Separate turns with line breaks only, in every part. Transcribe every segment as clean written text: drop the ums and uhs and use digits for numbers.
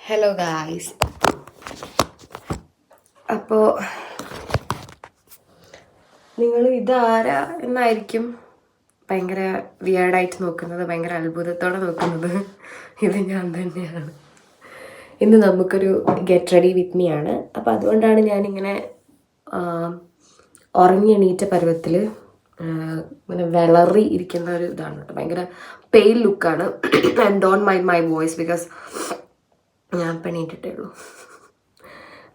Hello guys. അപ്പോൾ നിങ്ങൾ ഇതാരാ എന്നായിരിക്കും ഭയങ്കര വിയേർഡായിട്ട് നോക്കുന്നത്, ഭയങ്കര അത്ഭുതത്തോടെ നോക്കുന്നത്. ഇത് ഞാൻ തന്നെയാണ്. ഇന്ന് നമുക്കൊരു ഗെറ്റ് റെഡി വിത്ത് മീ ആണ്. അപ്പോൾ അതുകൊണ്ടാണ് ഞാനിങ്ങനെ ഉറങ്ങി എണീറ്റ പരുവത്തിൽ ഇങ്ങനെ വിളറി ഇരിക്കുന്ന ഒരു ഇതാണ് കേട്ടോ. ഭയങ്കര പെയിൽ ലുക്കാണ്. And don't mind my voice because ഞാൻ ഇപ്പം എണീറ്റിട്ടേ ഉള്ളൂ.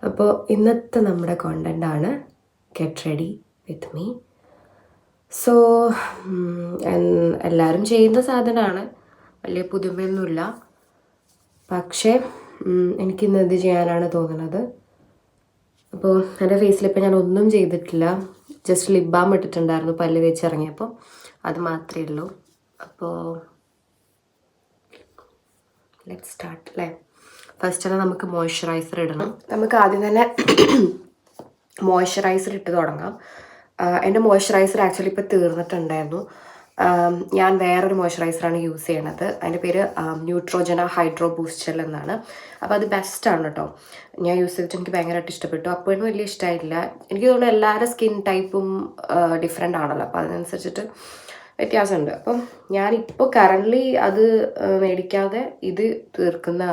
അപ്പോൾ ഇന്നത്തെ നമ്മുടെ കോണ്ടൻ്റാണ് get ready with me. So എല്ലാവരും ചെയ്യുന്ന സാധനമാണ്, വലിയ പുതുമയൊന്നുമില്ല. പക്ഷേ എനിക്കിന്ന് ഇത് ചെയ്യാനാണ് തോന്നുന്നത്. അപ്പോൾ എൻ്റെ ഫേസിൽ ഇപ്പം ഞാൻ ഒന്നും ചെയ്തിട്ടില്ല. ജസ്റ്റ് ലിപ് ബാം ഇട്ടിട്ടുണ്ടായിരുന്നു പല്ല് തേച്ച് ഇറങ്ങിയപ്പോൾ, അത് മാത്രമേ ഉള്ളൂ. അപ്പോൾ ലെറ്റ്സ് സ്റ്റാർട്ട് അല്ലേ. ഫസ്റ്റ് തന്നെ നമുക്ക് മോയ്സ്ചറൈസർ ഇടണം. നമുക്ക് ആദ്യം തന്നെ മോയ്സ്ചറൈസർ ഇട്ട് തുടങ്ങാം. എൻ്റെ മോയ്സ്ചറൈസർ ആക്ച്വലി ഇപ്പോൾ തീർന്നിട്ടുണ്ടായിരുന്നു. ഞാൻ വേറൊരു മോയ്സ്ചറൈസറാണ് യൂസ് ചെയ്യണത്. അതിൻ്റെ പേര് ന്യൂട്രോജന ഹൈഡ്രോ ബൂസ്റ്റ് ജെൽ എന്നാണ്. അപ്പോൾ അത് ബെസ്റ്റാണ് കേട്ടോ. ഞാൻ യൂസ് ചെയ്തിട്ട് എനിക്ക് ഭയങ്കരമായിട്ട് ഇഷ്ടപ്പെട്ടു. അപ്പോഴും വലിയ ഇഷ്ടമായില്ല. എനിക്ക് തോന്നുന്നു എല്ലാവരുടെ സ്കിൻ ടൈപ്പും ഡിഫറെൻ്റ് ആണല്ലോ, അപ്പോൾ അതിനനുസരിച്ചിട്ട് വ്യത്യാസമുണ്ട്. അപ്പം ഞാനിപ്പോൾ കറൻ്റ്ലി അത് മേടിക്കാതെ ഇത് തീർക്കാന്ന്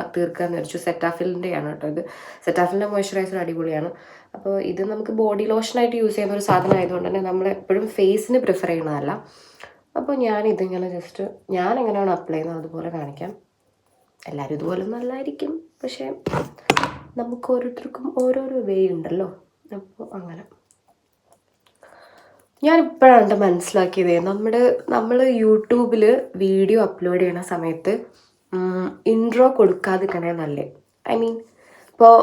വിചാരിച്ചു. സെറ്റാഫിലിൻ്റെയാണ് കേട്ടോ ഇത്. സെറ്റാഫിലിൻ്റെ മോയ്സ്ചറൈസർ അടിപൊളിയാണ്. അപ്പോൾ ഇത് നമുക്ക് ബോഡി ലോഷനായിട്ട് യൂസ് ചെയ്യുന്ന ഒരു സാധനം ആയതുകൊണ്ട് തന്നെ നമ്മൾ എപ്പോഴും ഫേസിന് പ്രിഫർ ചെയ്യണതല്ല. അപ്പോൾ ഞാനിതിങ്ങനെ ജസ്റ്റ് ഞാൻ എങ്ങനെയാണ് അപ്ലൈ ചെയ്യുന്നത് അതുപോലെ കാണിക്കാം. എല്ലാവരും ഇതുപോലെ നല്ലതായിരിക്കും, പക്ഷേ നമുക്ക് ഓരോരുത്തർക്കും ഓരോരോ വേ ഉണ്ടല്ലോ. അപ്പോൾ അങ്ങനെ ഞാനിപ്പോഴാണ് മനസ്സിലാക്കിയത്, നമ്മൾ യൂട്യൂബിൽ വീഡിയോ അപ്ലോഡ് ചെയ്യുന്ന സമയത്ത് ഇൻട്രോ കൊടുക്കാതിരിക്കണേ നല്ലത്. ഐ മീൻ ഇപ്പോൾ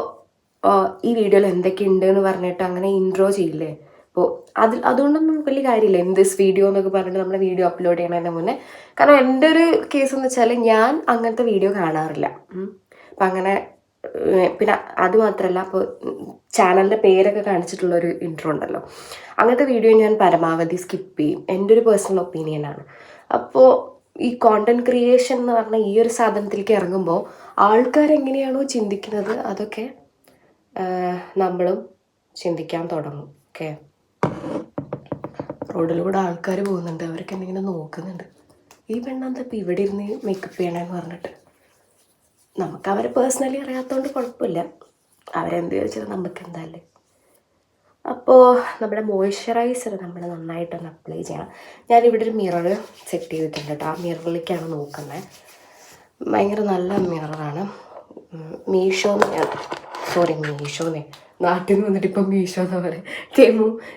ഈ വീഡിയോയിൽ എന്തൊക്കെയുണ്ട് എന്ന് പറഞ്ഞിട്ട് അങ്ങനെ ഇൻട്രോ ചെയ്യില്ലേ. അപ്പോൾ അതുകൊണ്ടൊന്നും വലിയ കാര്യമില്ല. ദിസ് വീഡിയോ എന്നൊക്കെ പറഞ്ഞിട്ട് നമ്മൾ വീഡിയോ അപ്ലോഡ് ചെയ്യണതിന് മുന്നേ. കാരണം എൻ്റെ ഒരു കേസ് എന്ന് വെച്ചാൽ ഞാൻ അങ്ങനത്തെ വീഡിയോ കാണാറില്ല. അപ്പം അങ്ങനെ പിന്നെ അതുമാത്രമല്ല, അപ്പോൾ ചാനലിൻ്റെ പേരൊക്കെ കാണിച്ചിട്ടുള്ളൊരു ഇൻട്രോ ഉണ്ടല്ലോ, അങ്ങനത്തെ വീഡിയോ ഞാൻ പരമാവധി സ്കിപ്പ് ചെയ്യും. എൻ്റെ ഒരു പേഴ്സണൽ ഒപ്പീനിയനാണ്. അപ്പോൾ ഈ കോണ്ടന്റ് ക്രിയേഷൻ എന്ന് പറഞ്ഞാൽ ഈ ഒരു സാധനത്തിലേക്ക് ഇറങ്ങുമ്പോൾ ആൾക്കാരെങ്ങനെയാണോ ചിന്തിക്കുന്നത് അതൊക്കെ നമ്മളും ചിന്തിക്കാൻ തുടങ്ങും. ഓക്കെ, റോഡിലൂടെ ആൾക്കാർ പോകുന്നുണ്ട്, അവർക്ക് എന്തെങ്കിലും നോക്കുന്നുണ്ട്. ഈ പെണ്ണെന്താ ഇപ്പം ഇവിടെ ഇരുന്ന് മേക്കപ്പ് ചെയ്യണമെന്ന് പറഞ്ഞിട്ട്. നമുക്ക് അവരെ പേഴ്സണലി അറിയാത്തതുകൊണ്ട് കുഴപ്പമില്ല, അവരെന്ത് ചോദിച്ചാൽ നമുക്ക് എന്താല്ലേ. അപ്പോൾ നമ്മുടെ മോയ്സ്ചറൈസർ നമ്മൾ നന്നായിട്ടൊന്ന് അപ്ലൈ ചെയ്യണം. ഞാനിവിടെ ഒരു മിറർ സെറ്റ് ചെയ്തിട്ടുണ്ട് കേട്ടോ. ആ മിററിലേക്കാണ് നോക്കുന്നത്. ഭയങ്കര നല്ല മിററാണ്. മീഷോന്നേ നാട്ടിൽ നിന്ന് വന്നിട്ട് ഇപ്പം മീഷോ എന്ന് പറയും.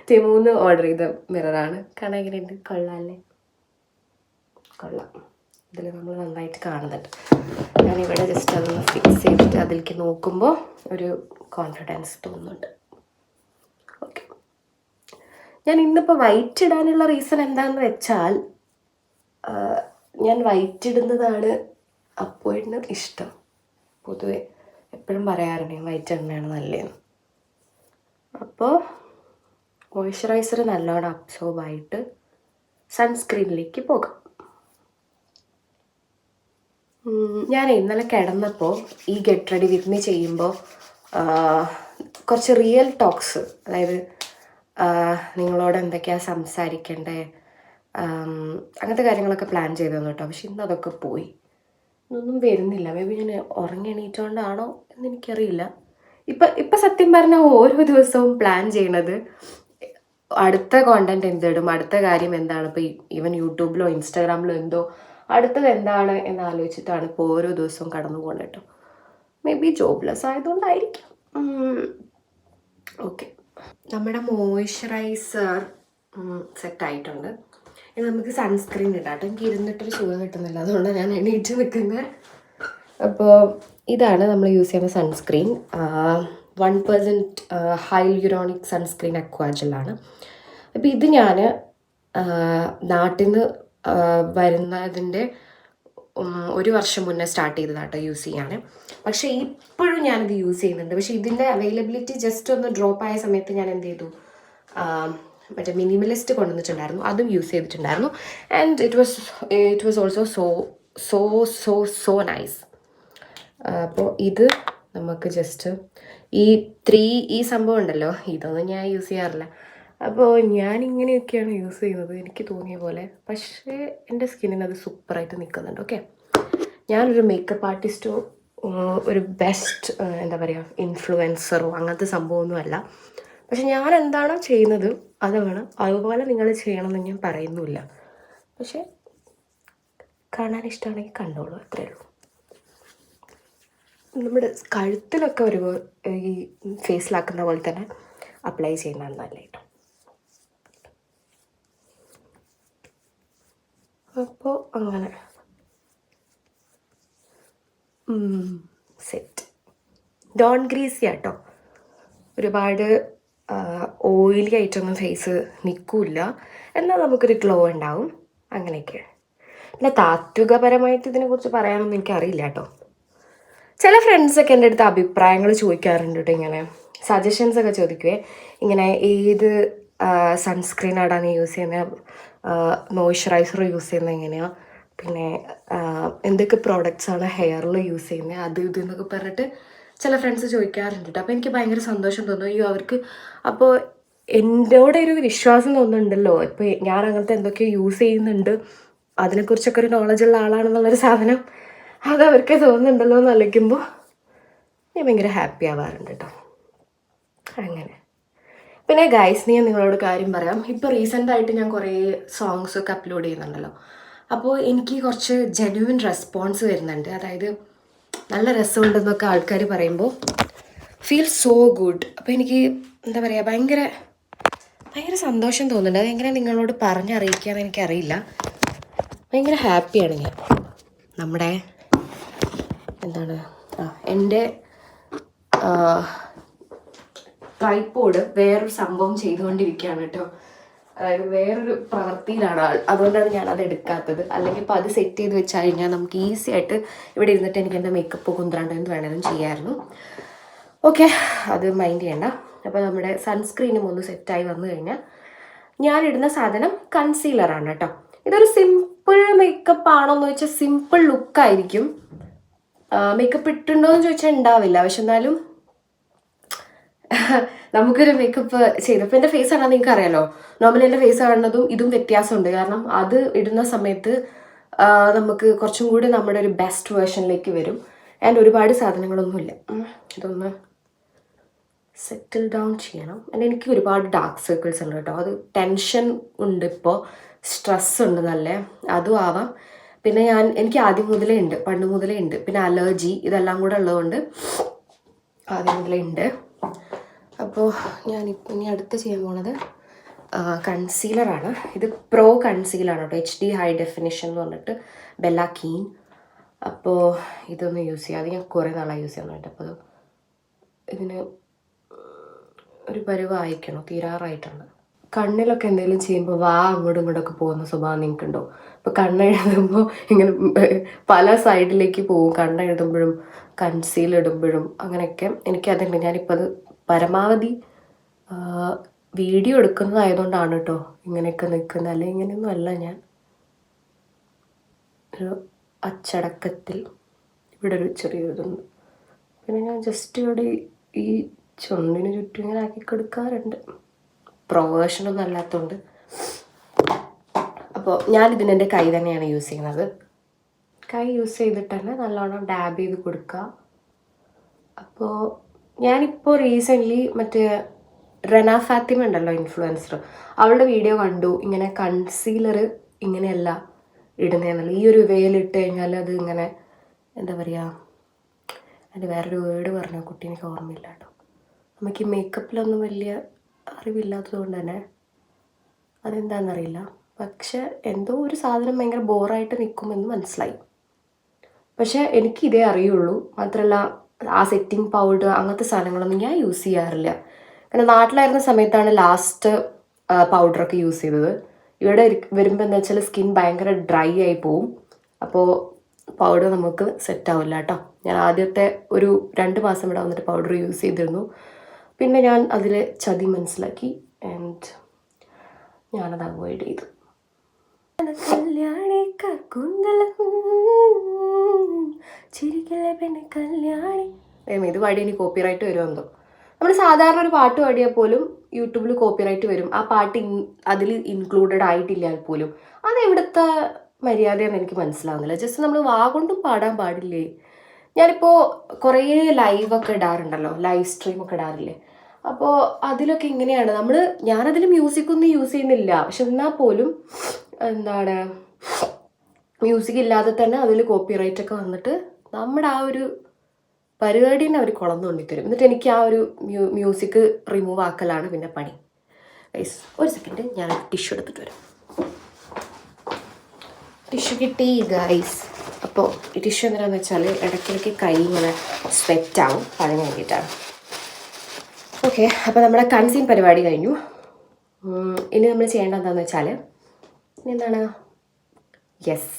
തെമുന്ന് ഓർഡർ ചെയ്ത മിററാണ്. കാണാൻ എങ്ങനെയുണ്ട്? കൊള്ളാമല്ലേ? കൊള്ളാം. ഇതിൽ നമ്മൾ നന്നായിട്ട് കാണുന്നുണ്ട്. ഞാനിവിടെ ജസ്റ്റ് അതൊന്ന് ഫിക്സ് ചെയ്തിട്ട് അതിലേക്ക് നോക്കുമ്പോൾ ഒരു കോൺഫിഡൻസ് തോന്നുന്നുണ്ട്. ഓക്കെ, ഞാൻ ഇന്നിപ്പോൾ വൈറ്റ് ഇടാനുള്ള റീസൺ എന്താണെന്ന് വെച്ചാൽ, ഞാൻ വൈറ്റ് ഇടുന്നതാണ് അപ്പോഴിന് ഇഷ്ടം. പൊതുവെ എപ്പോഴും പറയാറുണ്ട് ഞാൻ വൈറ്റ് എണ്ണയാണ് നല്ലതെന്ന്. അപ്പോൾ മോയ്സ്ചറൈസർ നല്ലോണം അബ്സോർബായിട്ട് സൺസ്ക്രീനിലേക്ക് പോകാം. ഞാൻ ഇന്നലെ കിടന്നപ്പോൾ ഈ ഗെറ്റ് റെഡി വിത്ത് മീ ചെയ്യുമ്പോൾ കുറച്ച് റിയൽ ടോക്സ്, അതായത് നിങ്ങളോട് എന്തൊക്കെയാണ് സംസാരിക്കേണ്ടത് അങ്ങനത്തെ കാര്യങ്ങളൊക്കെ പ്ലാൻ ചെയ്തു തന്നു കേട്ടോ. പക്ഷെ ഇന്ന് അതൊക്കെ പോയി, ഒന്നും വരുന്നില്ല. മേ ബി ഞാൻ ഉറങ്ങി എണീറ്റുകൊണ്ടാണോ എന്നെനിക്കറിയില്ല. ഇപ്പം സത്യം പറഞ്ഞാൽ ഓരോ ദിവസവും പ്ലാൻ ചെയ്യണത് അടുത്ത കോണ്ടന്റ് എന്തിടും, അടുത്ത കാര്യം എന്താണ്. ഇപ്പോൾ ഈവൻ യൂട്യൂബിലോ ഇൻസ്റ്റാഗ്രാമിലോ എന്തോ അടുത്തത് എന്താണ് എന്നാലോചിച്ചിട്ടാണ് ഇപ്പോൾ ഓരോ ദിവസവും കടന്നു പോകുന്നത് കേട്ടോ. മേ ബി ജോബ്ലെസ് ആയതുകൊണ്ടായിരിക്കും. ഓക്കെ, നമ്മുടെ മോയ്സ്ചറൈസർ സെറ്റായിട്ടുണ്ട്. ഇനി നമുക്ക് സൺസ്ക്രീൻ ഇടാം കേട്ടോ. എനിക്ക് ഇരുന്നിട്ടൊരു സുഖം കിട്ടുന്നില്ല, അതുകൊണ്ടാണ് ഞാൻ എണീറ്റ് നിൽക്കുന്നത്. അപ്പോൾ ഇതാണ് നമ്മൾ യൂസ് ചെയ്യുന്ന സൺസ്ക്രീൻ. 1% hyaluronic sunscreen അക്വാജലാണ്. അപ്പോൾ ഇത് ഞാൻ നാട്ടിൽ നിന്ന് വരുന്നതിൻ്റെ 1 വർഷം മുന്നേ സ്റ്റാർട്ട് ചെയ്തതാട്ടോ യൂസ് ചെയ്യാൻ. പക്ഷേ ഇപ്പോഴും ഞാനിത് യൂസ് ചെയ്യുന്നുണ്ട്. പക്ഷേ ഇതിൻ്റെ അവൈലബിലിറ്റി ജസ്റ്റ് ഒന്ന് ഡ്രോപ്പ് ആയ സമയത്ത് ഞാൻ എന്ത് ചെയ്തു, മറ്റേ മിനിമലിസ്റ്റ് കൊണ്ടുവന്നിട്ടുണ്ടായിരുന്നു, അതും യൂസ് ചെയ്തിട്ടുണ്ടായിരുന്നു. And it was also so nice. അപ്പോൾ ഇത് നമുക്ക് ജസ്റ്റ് ഈ സംഭവം ഉണ്ടല്ലോ, ഇതൊന്നും ഞാൻ യൂസ് ചെയ്യാറില്ല. അപ്പോൾ ഞാൻ ഇങ്ങനെയൊക്കെയാണ് യൂസ് ചെയ്യുന്നത് എനിക്ക് തോന്നിയ പോലെ. പക്ഷേ എൻ്റെ സ്കിന്നിന് അത് സൂപ്പറായിട്ട് നിൽക്കുന്നുണ്ട്. ഓക്കെ, ഞാനൊരു മേക്കപ്പ് ആർട്ടിസ്റ്റോ ഒരു ബെസ്റ്റ് എന്താ പറയുക ഇൻഫ്ലുവൻസറോ അങ്ങനത്തെ സംഭവമൊന്നുമല്ല. പക്ഷെ ഞാൻ എന്താണോ ചെയ്യുന്നത് അതാണ്, അതുപോലെ നിങ്ങൾ ചെയ്യണമെന്ന് ഞാൻ പറയുന്നുമില്ല. പക്ഷെ കാണാൻ ഇഷ്ടമാണെങ്കിൽ കണ്ടോളൂ, അത്രേ ഉള്ളൂ. നമ്മുടെ കഴുത്തിലൊക്കെ ഒരു ഈ ഫേസിലാക്കുന്ന പോലെ തന്നെ അപ്ലൈ ചെയ്യുന്നതാണ് നല്ലതായിട്ട്. അപ്പോൾ അങ്ങനെ സെറ്റ്. ഡോൺ ഗ്രീസി ആട്ടോ, ഒരുപാട് ഓയിലി ആയിട്ടൊന്നും ഫേസ് നിൽക്കില്ല, എന്നാൽ നമുക്കൊരു ഗ്ലോ ഉണ്ടാവും. അങ്ങനെയൊക്കെ. പിന്നെ താത്വികപരമായിട്ട് ഇതിനെക്കുറിച്ച് പറയാനൊന്നും എനിക്കറിയില്ല കേട്ടോ. ചില ഫ്രണ്ട്സൊക്കെ എൻ്റെ അടുത്ത് അഭിപ്രായങ്ങൾ ചോദിക്കാറുണ്ട് കേട്ടോ, ഇങ്ങനെ സജഷൻസ് ഒക്കെ ചോദിക്കുവേ, ഇങ്ങനെ ഏത് സൺസ്ക്രീനാണ് നീ യൂസ് ചെയ്യുന്നത്, മോയ്സ്ചറൈസർ യൂസ് ചെയ്യുന്നത് എങ്ങനെയാണ്, പിന്നെ എന്തൊക്കെ പ്രോഡക്റ്റ്സാണ് ഹെയറിൽ യൂസ് ചെയ്യുന്നത്, അത് ഇത് എന്നൊക്കെ പറഞ്ഞിട്ട് ചില ഫ്രണ്ട്സ് ചോദിക്കാറുണ്ട് കേട്ടോ. അപ്പോൾ എനിക്ക് ഭയങ്കര സന്തോഷം തോന്നും. അയ്യോ, അവർക്ക് അപ്പോൾ എന്നോടെ ഒരു വിശ്വാസം തോന്നുന്നുണ്ടല്ലോ, ഇപ്പോൾ ഞാൻ അങ്ങനത്തെ എന്തൊക്കെയോ യൂസ് ചെയ്യുന്നുണ്ട്, അതിനെക്കുറിച്ചൊക്കെ ഒരു നോളജുള്ള ആളാണെന്നുള്ളൊരു സാധനം അത് അവർക്ക് തോന്നുന്നുണ്ടല്ലോ എന്ന് ആലോചിക്കുമ്പോൾ ഞാൻ ഭയങ്കര ഹാപ്പി ആവാറുണ്ട് കേട്ടോ. അങ്ങനെ. പിന്നെ ഗൈസ്, ഞാൻ നിങ്ങളോട് കാര്യം പറയാം. ഇപ്പോൾ റീസെൻ്റായിട്ട് ഞാൻ കുറേ സോങ്സൊക്കെ അപ്ലോഡ് ചെയ്യുന്നുണ്ടല്ലോ. അപ്പോൾ എനിക്ക് കുറച്ച് ജെന്യുവൻ റെസ്പോൺസ് വരുന്നുണ്ട്. അതായത് നല്ല രസമുണ്ടെന്നൊക്കെ ആൾക്കാർ പറയുമ്പോൾ ഫീൽ സോ ഗുഡ്. അപ്പോൾ എനിക്ക് എന്താ പറയുക, ഭയങ്കര സന്തോഷം തോന്നുന്നുണ്ട്. അതെങ്ങനെ നിങ്ങളോട് പറഞ്ഞറിയിക്കാമെന്ന് എനിക്കറിയില്ല. ഭയങ്കര ഹാപ്പിയാണ് ഞാൻ. നമ്മുടെ എന്താണ് എൻ്റെ ട്രൈപോഡ് വേറൊരു സംഭവം ചെയ്തുകൊണ്ടിരിക്കുകയാണ് കേട്ടോ. അതായത് വേറൊരു പ്രവൃത്തിയിലാണ് ആൾ, അതുകൊണ്ടാണ് ഞാൻ അത് എടുക്കാത്തത്. അല്ലെങ്കിൽ ഇപ്പോൾ അത് സെറ്റ് ചെയ്ത് വെച്ച് കഴിഞ്ഞാൽ നമുക്ക് ഈസി ആയിട്ട് ഇവിടെ ഇരുന്നിട്ട് എനിക്ക് എൻ്റെ മേക്കപ്പ് കുന്ത്രണ്ട് എന്ത് വേണമെങ്കിലും ചെയ്യാമായിരുന്നു. ഓക്കെ, അത് മൈൻഡ് ചെയ്യണ്ട. അപ്പോൾ നമ്മുടെ സൺസ്ക്രീനും ഒന്ന് സെറ്റായി വന്നു കഴിഞ്ഞാൽ ഞാനിടുന്ന സാധനം കൺസീലറാണ് കേട്ടോ. ഇതൊരു സിമ്പിൾ മേക്കപ്പ് ആണോ എന്ന് ചോദിച്ചാൽ സിമ്പിൾ ലുക്കായിരിക്കും. മേക്കപ്പ് ഇട്ടുണ്ടോ എന്ന് ചോദിച്ചാൽ ഉണ്ടാവില്ല. പക്ഷെ എന്നാലും നമുക്കൊരു മേക്കപ്പ് ചെയ്തപ്പോൾ എൻ്റെ ഫേസ് ആണെന്ന് നിങ്ങൾക്ക് അറിയാലോ. നോർമലി എൻ്റെ ഫേസ് കാണുന്നതും ഇതും വ്യത്യാസമുണ്ട്. കാരണം അത് ഇടുന്ന സമയത്ത് നമുക്ക് കുറച്ചും കൂടി നമ്മുടെ ഒരു ബെസ്റ്റ് വേർഷനിലേക്ക് വരും. ആൻഡ് ഒരുപാട് സാധനങ്ങളൊന്നുമില്ല. ഇതൊന്ന് സെറ്റിൽ ഡൗൺ ചെയ്യണം. ആൻഡ് എനിക്ക് ഒരുപാട് ഡാർക്ക് സർക്കിൾസ് ഉണ്ട് കേട്ടോ. അത് ടെൻഷൻ ഉണ്ട്, ഇപ്പോൾ സ്ട്രെസ് ഉണ്ട് നല്ല, അതും ആവാം. പിന്നെ എനിക്ക് ആദ്യം മുതലേ ഉണ്ട്, പണ്ട് മുതലേ ഉണ്ട്. പിന്നെ അലർജി, ഇതെല്ലാം കൂടെ ഉള്ളതുകൊണ്ട് ആദ്യം മുതലേ ഉണ്ട്. അപ്പോൾ ഞാനിപ്പോൾ ഇനി അടുത്ത് ചെയ്യാൻ പോണത് കൺസീലറാണ്. ഇത് പ്രോ കൺസീലറാണ് കേട്ടോ, HD ഹൈ ഡെഫിനിഷൻ എന്ന് പറഞ്ഞിട്ട്, ബെല്ല കീൻ. അപ്പോൾ ഇതൊന്ന് യൂസ് ചെയ്യാം. അത് ഞാൻ കുറേ നാളായി യൂസ് ചെയ്യുന്നുണ്ട്. അപ്പോൾ അത് ഇതിന് ഒരു പരുവായിക്കണോ, തീരാറായിട്ടുണ്ട്. കണ്ണിലൊക്കെ എന്തെങ്കിലും ചെയ്യുമ്പോൾ അങ്ങോട്ടും ഇങ്ങോട്ടൊക്കെ പോകുന്ന സ്വഭാവം നിങ്ങൾക്കുണ്ടോ? ഇപ്പോൾ കണ്ണെഴുതുമ്പോൾ ഇങ്ങനെ പല സൈഡിലേക്ക് പോകും, കണ്ണെഴുതുമ്പോഴും കൺസീൽ ഇടുമ്പോഴും അങ്ങനെയൊക്കെ എനിക്കതുണ്ട്. ഞാനിപ്പോൾ അത് പരമാവധി വീഡിയോ എടുക്കുന്നതായതുകൊണ്ടാണ് കേട്ടോ ഇങ്ങനെയൊക്കെ നിൽക്കുന്നത്. അല്ലെങ്കിൽ ഇങ്ങനെയൊന്നും അല്ല. ഞാൻ ഒരു അച്ചടക്കത്തിൽ ഇവിടെ ഒരു ചെറിയൊരിതുണ്ട്. പിന്നെ ഞാൻ ജസ്റ്റ് ഇവിടെ ഈ ചുണ്ടിന് ചുറ്റും ഇങ്ങനെ ആക്കി കൊടുക്കാറുണ്ട്, പ്രൊവേഷനൊന്നും അല്ലാത്തതുകൊണ്ട്. അപ്പോൾ ഞാനിതിന് എൻ്റെ കൈ തന്നെയാണ് യൂസ് ചെയ്യുന്നത്. കൈ യൂസ് ചെയ്തിട്ട് തന്നെ നല്ലോണം ഡാബ് ചെയ്ത് കൊടുക്കുക. അപ്പോൾ ഞാനിപ്പോൾ റീസെൻ്റ്ലി മറ്റേ റെന ഫാത്തിമ ഉണ്ടല്ലോ, ഇൻഫ്ലുവൻസർ, അവളുടെ വീഡിയോ കണ്ടു. ഇങ്ങനെ കൺസീലർ ഇങ്ങനെയല്ല ഇടുന്നതെന്നല്ല, ഈ ഒരു വേലിട്ട് കഴിഞ്ഞാൽ അത് ഇങ്ങനെ എന്താ പറയുക, അതിൻ്റെ വേറൊരു വേർഡ് പറഞ്ഞ കുട്ടി എനിക്ക് ഓർമ്മയില്ല കേട്ടോ. നമുക്ക് ഈ മേക്കപ്പിലൊന്നും വലിയ അറിവില്ലാത്തത് കൊണ്ട് തന്നെ അതെന്താണെന്നറിയില്ല. പക്ഷെ എന്തോ ഒരു സാധനം ഭയങ്കര ബോറായിട്ട് നിൽക്കുമെന്ന് മനസ്സിലായി. പക്ഷേ എനിക്ക് ഇതേ അറിയുള്ളൂ. മാത്രമല്ല ആ സെറ്റിംഗ് പൗഡർ അങ്ങനത്തെ സാധനങ്ങളൊന്നും ഞാൻ യൂസ് ചെയ്യാറില്ല. കാരണം നാട്ടിലായിരുന്ന സമയത്താണ് ലാസ്റ്റ് പൗഡറൊക്കെ യൂസ് ചെയ്തത്. ഇവിടെ വരുമ്പോൾ എന്താ വെച്ചാൽ സ്കിൻ ഭയങ്കര ഡ്രൈ ആയി പോവും. അപ്പോൾ പൗഡർ നമുക്ക് സെറ്റ് ആവില്ല കേട്ടോ. ഞാൻ ആദ്യത്തെ ഒരു 2 മാസം ഇവിടെ വന്നിട്ട് പൗഡർ യൂസ് ചെയ്തിരുന്നു. പിന്നെ ഞാൻ അതിൽ ചതി മനസ്സിലാക്കി ആൻഡ് ഞാനത് അവോയ്ഡ് ചെയ്തു. കല്യാണി കക്കുന്തല ചിരിക്കല്ലേ പെണ്ണ് കല്യാണി. ഇത് പാടി ഇനി കോപ്പിറൈറ്റ് വരുമെന്തോ. നമ്മൾ സാധാരണ ഒരു പാട്ട് പാടിയാൽ പോലും യൂട്യൂബിൽ കോപ്പിറൈറ്റ് വരും. ആ പാട്ട് അതിൽ ഇൻക്ലൂഡഡ് ആയിട്ടില്ലാൽ പോലും. അത് എവിടുത്തെ മര്യാദയെന്ന് എനിക്ക് മനസ്സിലാവുന്നില്ല. ജസ്റ്റ് നമ്മൾ വാ കൊണ്ടും പാടാൻ പാടില്ലേ? ഞാനിപ്പോൾ കുറേ ലൈവൊക്കെ ഇടാറുണ്ടല്ലോ, ലൈവ് സ്ട്രീമൊക്കെ ഇടാറില്ലേ? അപ്പോൾ അതിലൊക്കെ ഇങ്ങനെയാണ് ഞാനതിൽ മ്യൂസിക്കൊന്നും യൂസ് ചെയ്യുന്നില്ല. പക്ഷെ എന്നാൽ പോലും എന്താണ്, മ്യൂസിക് ഇല്ലാതെ തന്നെ അതിൽ കോപ്പിറൈറ്റ് ഒക്കെ വന്നിട്ട് നമ്മുടെ ആ ഒരു പരിപാടിനെ അവർ കുളന്നു കൊണ്ടിത്തരും. എന്നിട്ട് എനിക്ക് ആ ഒരു മ്യൂസിക് റിമൂവ് ആക്കലാണ് പിന്നെ പണി. ഒരു സെക്കൻഡ്, ഞാൻ ടിഷ്യൂ എടുത്തിട്ട് വരാം. ടിഷ്യൂ കിട്ടി ഗൈസ്. അപ്പോൾ ഈ ടിഷ്യൂ എന്തിനാന്ന് വെച്ചാൽ ഇടയ്ക്കിടയ്ക്ക് കൈ ഇങ്ങനെ സ്വെറ്റാവും, അതിന് വേണ്ടിയിട്ടാണ്. ഓക്കെ, അപ്പോൾ നമ്മുടെ കൺസീൻ പരിപാടി കഴിഞ്ഞു. ഇനി നമ്മൾ ചെയ്യേണ്ടത് എന്താണെന്ന് വെച്ചാൽ എന്താണ്, യെസ്,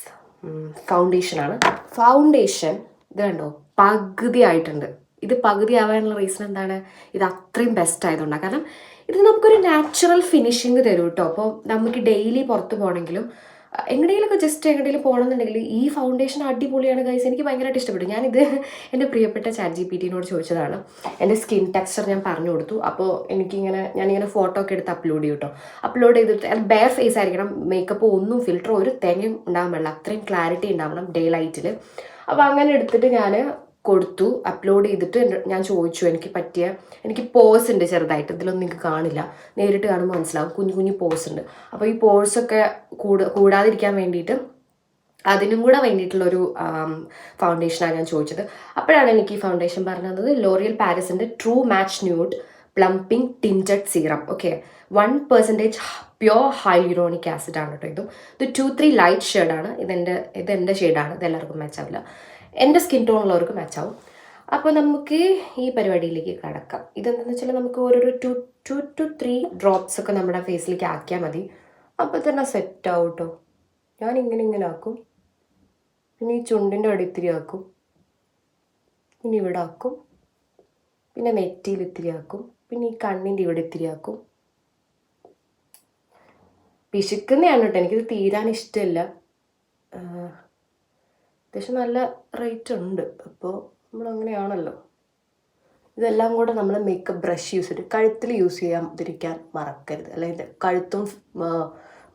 ഫൗണ്ടേഷനാണ്. ഫൗണ്ടേഷൻ ഇത് കണ്ടോ, പകുതി ആയിട്ടുണ്ട്. ഇത് പകുതി ആവാനുള്ള റീസൺ എന്താണ്, ഇത് അത്രയും ബെസ്റ്റ് ആയതുകൊണ്ടാണ്. കാരണം ഇത് നമുക്കൊരു നാച്ചുറൽ ഫിനിഷിങ് തരും കേട്ടോ. അപ്പോൾ നമുക്ക് ഡെയിലി പുറത്ത് പോകണമെങ്കിലും എങ്ങനെയെങ്കിലുമൊക്കെ ജസ്റ്റ് എങ്ങനെയെങ്കിലും പോകണമെന്നുണ്ടെങ്കിൽ ഈ ഫൗണ്ടേഷൻ അടിപൊളിയാണ് ഗൈസ്. എനിക്ക് ഭയങ്കരമായിട്ട് ഇഷ്ടപ്പെട്ടു. ഞാനിത് എൻ്റെ പ്രിയപ്പെട്ട ChatGPT-നോട് ചോദിച്ചതാണ്. എൻ്റെ സ്കിൻ ടെക്സ്ചർ ഞാൻ പറഞ്ഞു കൊടുത്തു. അപ്പോൾ ഞാനിങ്ങനെ ഫോട്ടോ ഒക്കെ എടുത്ത് അപ്ലോഡ് ചെയ്യും കേട്ടോ. അപ്ലോഡ് ചെയ്തിട്ട് അത് ബെയർ ഫേസ് ആയിരിക്കണം, മേക്കപ്പ് ഒന്നും ഫിൽറ്റർ ഒരു തേങ്ങയും ഉണ്ടാകാൻ പാടില്ല, അത്രയും ക്ലാരിറ്റി ഉണ്ടാവണം ഡേ ലൈറ്റിൽ. അപ്പോൾ അങ്ങനെ എടുത്തിട്ട് ഞാൻ കൊടുത്തു. അപ്ലോഡ് ചെയ്തിട്ട് ഞാൻ ചോദിച്ചു എനിക്ക് പോസ് ഉണ്ട് ചെറുതായിട്ട്, ഇതിലൊന്നും നിങ്ങൾക്ക് കാണില്ല, നേരിട്ട് കാണുമ്പോൾ മനസ്സിലാവും, കുഞ്ഞു കുഞ്ഞു പോസ് ഉണ്ട്. അപ്പോൾ ഈ പോസൊക്കെ കൂടാതിരിക്കാൻ വേണ്ടിയിട്ട് അതിനും കൂടെ വേണ്ടിയിട്ടുള്ളൊരു ഫൗണ്ടേഷനാണ് ഞാൻ ചോദിച്ചത്. അപ്പോഴാണ് എനിക്ക് ഈ ഫൗണ്ടേഷൻ പറഞ്ഞു തന്നത്. ലോറിയൽ പാരീസിൻ്റെ true match nude plumping tinted serum. Okay, 1% pure hyaluronic acid ആണ് കേട്ടോ. ഇത് 2-3 ലൈറ്റ് ഷെയ്ഡാണ്. ഇതെൻ്റെ ഷെയ്ഡാണ്, ഇതെല്ലാവർക്കും മാച്ച് ആവില്ല, എൻ്റെ സ്കിൻ ടോൺ ഉള്ളവർക്ക് മാച്ച് ആവും. അപ്പോൾ നമുക്ക് ഈ പരിപാടിയിലേക്ക് കടക്കാം. ഇതെന്താണെന്ന് വെച്ചാൽ നമുക്ക് ഓരോരോ 2 to 3 ഡ്രോപ്സ് ഒക്കെ നമ്മുടെ ഫേസിലേക്ക് ആക്കിയാൽ മതി. അപ്പോൾ തന്നെ സെറ്റ് ആവും കേട്ടോ. ഞാൻ ഇങ്ങനെ ആക്കും, പിന്നെ ഈ ചുണ്ടിൻ്റെ അവിടെ ഇത്തിരി ആക്കും, പിന്നെ ഇവിടെ ആക്കും, പിന്നെ നെറ്റിയിൽ ഇത്തിരി ആക്കും, പിന്നെ ഈ കണ്ണിൻ്റെ ഇവിടെ ഇത്തിരി ആക്കും. പിശുക്കുന്നതാണ് കേട്ടോ, എനിക്കിത് തീരാൻ ഇഷ്ടമില്ല. അത്യാവശ്യം നല്ല റേറ്റ് ഉണ്ട്. അപ്പോൾ നമ്മളങ്ങനെയാണല്ലോ. ഇതെല്ലാം കൂടെ നമ്മൾ മേക്കപ്പ് ബ്രഷ് യൂസ് ചെയ്തിട്ട് കഴുത്തിൽ യൂസ് ചെയ്യാതിരിക്കാൻ മറക്കരുത്. അല്ലെങ്കിൽ കഴുത്തും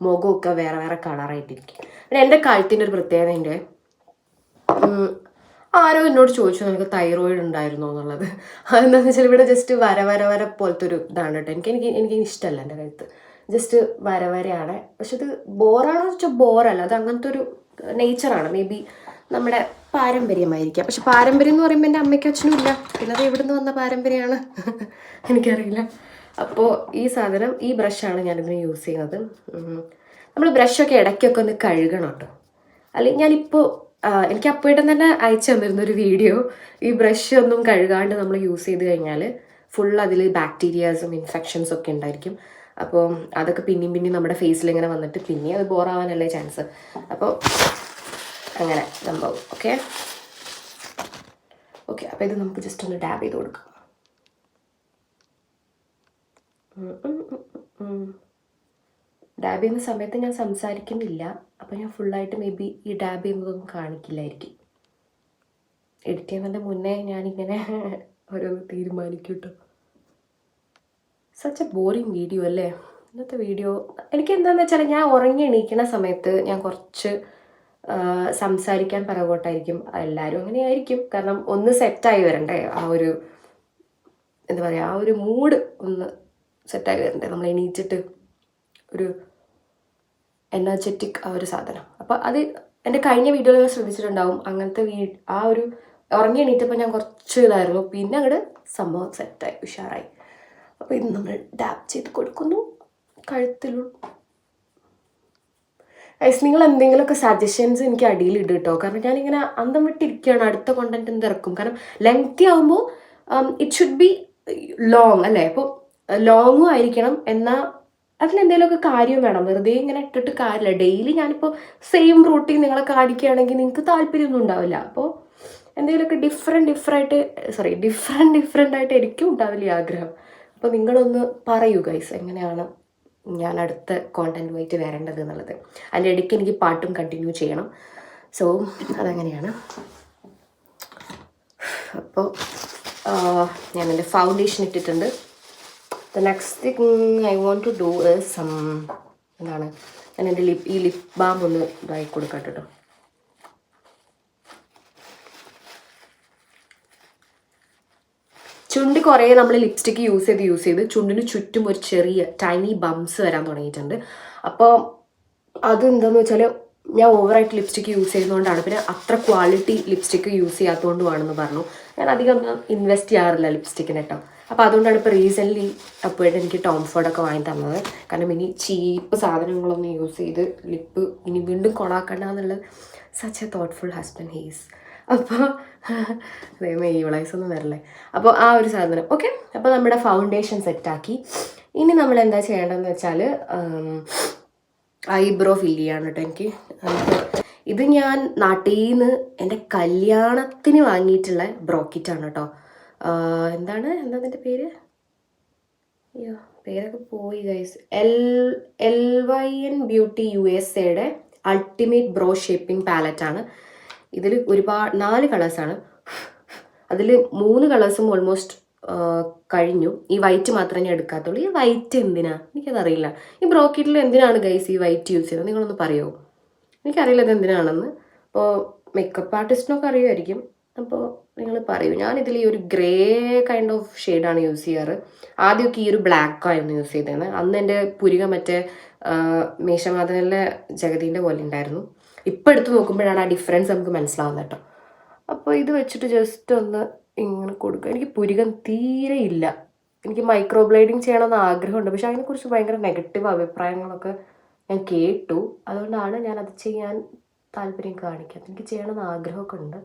മുഖവും ഒക്കെ വേറെ വേറെ കളറായിട്ടിരിക്കും. പിന്നെ എൻ്റെ കഴുത്തിൻ്റെ ഒരു പ്രത്യേകത ഉണ്ട്. ആരോ എന്നോട് ചോദിച്ചു നിനക്ക് തൈറോയിഡ് ഉണ്ടായിരുന്നോ എന്നുള്ളത്. അതെന്താണെന്ന് വെച്ചാൽ ഇവിടെ ജസ്റ്റ് വര പോലത്തെ ഒരു ഇതാണ് കേട്ടോ. എനിക്ക് ഇഷ്ടമല്ല എൻ്റെ കഴുത്ത്, ജസ്റ്റ് വരയാണ്. പക്ഷെ ഇത് ബോറാണോ എന്ന് വെച്ചാൽ ബോറല്ല, അത് അങ്ങനത്തെ ഒരു നേച്ചറാണ്. മേ ബി നമ്മുടെ പാരമ്പര്യമായിരിക്കാം. പക്ഷെ പാരമ്പര്യം എന്ന് പറയുമ്പോൾ എൻ്റെ അമ്മയ്ക്കും അച്ഛനും ഇല്ല, പിന്നെ അത് എവിടെ നിന്ന് വന്ന പാരമ്പര്യമാണ് എനിക്കറിയില്ല. അപ്പോൾ ഈ ബ്രഷാണ് ഞാനിതിന് യൂസ് ചെയ്യുന്നത്. നമ്മൾ ബ്രഷൊക്കെ ഇടയ്ക്കൊക്കെ ഒന്ന് കഴുകണം കേട്ടോ. അല്ലെങ്കിൽ ഞാനിപ്പോൾ എനിക്ക് അപ്പോയിട്ടും തന്നെ അയച്ചു തന്നിരുന്നൊരു വീഡിയോ, ഈ ബ്രഷ് ഒന്നും കഴുകാണ്ട് നമ്മൾ യൂസ് ചെയ്ത് കഴിഞ്ഞാൽ ഫുൾ അതിൽ ബാക്ടീരിയാസും ഇൻഫെക്ഷൻസും ഒക്കെ ഉണ്ടായിരിക്കും. അപ്പോൾ അതൊക്കെ പിന്നെയും നമ്മുടെ ഫേസിൽ ഇങ്ങനെ വന്നിട്ട് പിന്നെ അത് ബോറാവാനല്ലേ ചാൻസ്. അപ്പോൾ അങ്ങനെ സംഭവം. ഓക്കെ, അപ്പോൾ ഇത് നമുക്ക് ജസ്റ്റ് ഒന്ന് ഡാബ് ചെയ്ത് കൊടുക്കാം. ഡാബ് ചെയ്യുന്ന സമയത്ത് ഞാൻ സംസാരിക്കുന്നില്ല, അപ്പോൾ ഞാൻ ഫുള്ളായിട്ട് മേ ബി ഈ ഡാബ് ചെയ്യുന്നതൊന്നും കാണിക്കില്ലായിരിക്കും. എഡിറ്റ് ചെയ്യുന്നതിൻ്റെ മുന്നേ ഞാനിങ്ങനെ ഓരോന്ന് തീരുമാനിക്കും കേട്ടോ. സച്ച് എ ബോറിങ് വീഡിയോ അല്ലേ ഇന്നത്തെ വീഡിയോ. എനിക്ക് എന്താണെന്ന് വെച്ചാൽ ഞാൻ ഉറങ്ങി എണീക്കുന്ന സമയത്ത് ഞാൻ കുറച്ച് സംസാരിക്കാൻ പിറകോട്ടായിരിക്കും. എല്ലാവരും അങ്ങനെയായിരിക്കും, കാരണം ഒന്ന് സെറ്റായി വരണ്ടേ, ആ ഒരു എന്താ പറയുക, ആ ഒരു മൂഡ് ഒന്ന് സെറ്റായി വരണ്ടേ, നമ്മൾ എണീറ്റിട്ട് ഒരു എനർജറ്റിക് ആ ഒരു സാധനം. അപ്പോൾ അത് എൻ്റെ കഴിഞ്ഞ വീഡിയോയിൽ ഞാൻ ശ്രദ്ധിച്ചിട്ടുണ്ടാവും. അങ്ങനത്തെ ആ ഒരു ഉറങ്ങി എണീറ്റപ്പോൾ ഞാൻ കുറച്ച് ഇതായിരുന്നു, പിന്നെ അങ്ങോട്ട് സംഭവം സെറ്റായി ഉഷാറായി. അപ്പോൾ ഇത് നമ്മൾ ഡാപ്പ് ചെയ്ത് കൊടുക്കുന്നു കഴുത്തിലും. നിങ്ങൾ എന്തെങ്കിലുമൊക്കെ സജഷൻസ് എനിക്ക് അടിയിൽ ഇടും കേട്ടോ, കാരണം ഞാനിങ്ങനെ അന്തം വിട്ടിരിക്കുകയാണ് അടുത്ത കോണ്ടന്റ് എന്തിറക്കും. കാരണം ലെങ്തി ആകുമ്പോൾ ഇറ്റ് ഷുഡ് ബി ലോങ് അല്ലേ, അപ്പോൾ ലോങ്ങും ആയിരിക്കണം, എന്നാൽ അതിലെന്തെങ്കിലുമൊക്കെ കാര്യം വേണം. വെറുതെ ഇങ്ങനെ ഇട്ടിട്ട് കാര്യമില്ല. ഡെയിലി ഞാനിപ്പോൾ സെയിം റൂട്ടീൻ നിങ്ങളെ കാണിക്കുകയാണെങ്കിൽ നിങ്ങൾക്ക് താല്പര്യമൊന്നും ഉണ്ടാവില്ല. അപ്പോൾ എന്തെങ്കിലുമൊക്കെ ഡിഫറെൻ്റ് ആയിട്ട് എനിക്കും ഉണ്ടാവില്ല ആഗ്രഹം. അപ്പോൾ നിങ്ങളൊന്ന് പറയൂ ഗൈസ്, എങ്ങനെയാണ് ഞാൻ അടുത്ത കോണ്ടന്റുമായിട്ട് വരേണ്ടത് എന്നുള്ളത്. അതിൻ്റെ ഇടയ്ക്ക് എനിക്ക് പാട്ടും കണ്ടിന്യൂ ചെയ്യണം. സോ അതങ്ങനെയാണ്. അപ്പോൾ ഞാൻ എൻ്റെ ഫൗണ്ടേഷൻ ഇട്ടിട്ടുണ്ട്. The next thing I want to do is എന്താണ്, ഞാൻ എൻ്റെ ഈ ലിപ് ബാം ഒന്ന് ഇതായി കൊടുക്കട്ടെ കേട്ടോ. ചുണ്ട് കുറേ നമ്മൾ ലിപ്സ്റ്റിക്ക് യൂസ് ചെയ്ത് ചുണ്ടിന് ചുറ്റും ഒരു ചെറിയ ടൈനി ബംസ് വരാൻ തുടങ്ങിയിട്ടുണ്ട്. അപ്പോൾ അതെന്താണെന്ന് വെച്ചാൽ ഞാൻ ഓവറായിട്ട് ലിപ്സ്റ്റിക്ക് യൂസ് ചെയ്യുന്നതുകൊണ്ടാണ്. പിന്നെ അത്ര ക്വാളിറ്റി ലിപ്സ്റ്റിക്ക് യൂസ് ചെയ്യാത്തതുകൊണ്ടുമാണെന്ന് പറഞ്ഞു. ഞാൻ അധികം ഇൻവെസ്റ്റ് ചെയ്യാറില്ല ലിപ്സ്റ്റിക്കിന് കേട്ടോ. അപ്പോൾ അതുകൊണ്ടാണ് ഇപ്പോൾ റീസെൻ്റ്ലി അപ്പോഴായിട്ട് എനിക്ക് ടോം ഫോർഡൊക്കെ വാങ്ങി തന്നത്. കാരണം ഇനി ചീപ്പ് സാധനങ്ങളൊന്നും യൂസ് ചെയ്ത് ലിപ്പ് ഇനി വീണ്ടും കൊളാക്കണ്ട എന്നുള്ളത് such A thoughtful husband he's. അപ്പോൾ ഈ വിളൈസൊന്നും വരല്ലേ. അപ്പോൾ ആ ഒരു സാധനം ഓക്കെ. അപ്പോൾ നമ്മുടെ ഫൗണ്ടേഷൻ സെറ്റാക്കി. ഇനി നമ്മൾ എന്താ ചെയ്യേണ്ടതെന്ന് വെച്ചാൽ ഐബ്രോ ഫില്ല് ചെയ്യാണ് കേട്ടോ എനിക്ക്. ഇത് ഞാൻ നാട്ടിൽ നിന്ന് എൻ്റെ കല്യാണത്തിന് വാങ്ങിയിട്ടുള്ള ബ്രോക്കിറ്റാണ് കേട്ടോ. എന്താണ് എൻ്റെ പേര്, അയ്യോ പേരൊക്കെ പോയി guys. LYN beauty USA ultimate brow shaping പാലറ്റാണ്. ഇതിൽ ഒരുപാട് 4 കളേഴ്സാണ്. അതിൽ 3 കളേഴ്സും ഓൾമോസ്റ്റ് കഴിഞ്ഞു. ഈ വൈറ്റ് മാത്രമേ ഞാൻ എടുക്കാത്തുള്ളൂ. ഈ വൈറ്റ് എന്തിനാ എനിക്കതറിയില്ല. ഈ ബ്രോക്കറ്റിൽ എന്തിനാണ് ഗൈസ് ഈ വൈറ്റ് യൂസ് ചെയ്യുന്നത്, നിങ്ങളൊന്ന് പറയുമോ? എനിക്കറിയില്ല ഇത് എന്തിനാണെന്ന്. അപ്പോൾ മേക്കപ്പ് ആർട്ടിസ്റ്റിനൊക്കെ അറിയുമായിരിക്കും. അപ്പോൾ നിങ്ങൾ പറയൂ. ഞാനിതിൽ ഈ ഒരു ഗ്രേ കൈൻഡ് ഓഫ് ഷെയ്ഡാണ് യൂസ് ചെയ്യാറ്. ആദ്യമൊക്കെ ഈ ഒരു ബ്ലാക്കായിരുന്നു യൂസ് ചെയ്തത്. അന്ന് എൻ്റെ പുരിക മറ്റേ മേശമാധവനിലെ ജഗദീൻ്റെ പോലെ ഉണ്ടായിരുന്നു. ഇപ്പം എടുത്ത് നോക്കുമ്പോഴാണ് ആ ഡിഫറൻസ് നമുക്ക് മനസ്സിലാവുന്നത് കേട്ടോ. അപ്പോൾ ഇത് വെച്ചിട്ട് ജസ്റ്റ് ഒന്ന് ഇങ്ങനെ കൊടുക്കുക. എനിക്ക് പുരികം തീരെ ഇല്ല. എനിക്ക് മൈക്രോ ബ്ലേഡിങ് ചെയ്യണമെന്ന് ആഗ്രഹമുണ്ട്. പക്ഷെ അതിനെക്കുറിച്ച് ഭയങ്കര നെഗറ്റീവ് അഭിപ്രായങ്ങളൊക്കെ ഞാൻ കേട്ടു. അതുകൊണ്ടാണ് ഞാനത് ചെയ്യാൻ താല്പര്യം കാണിക്കാത്തത്. എനിക്ക് ചെയ്യണമെന്ന് ആഗ്രഹമൊക്കെ ഉണ്ട്.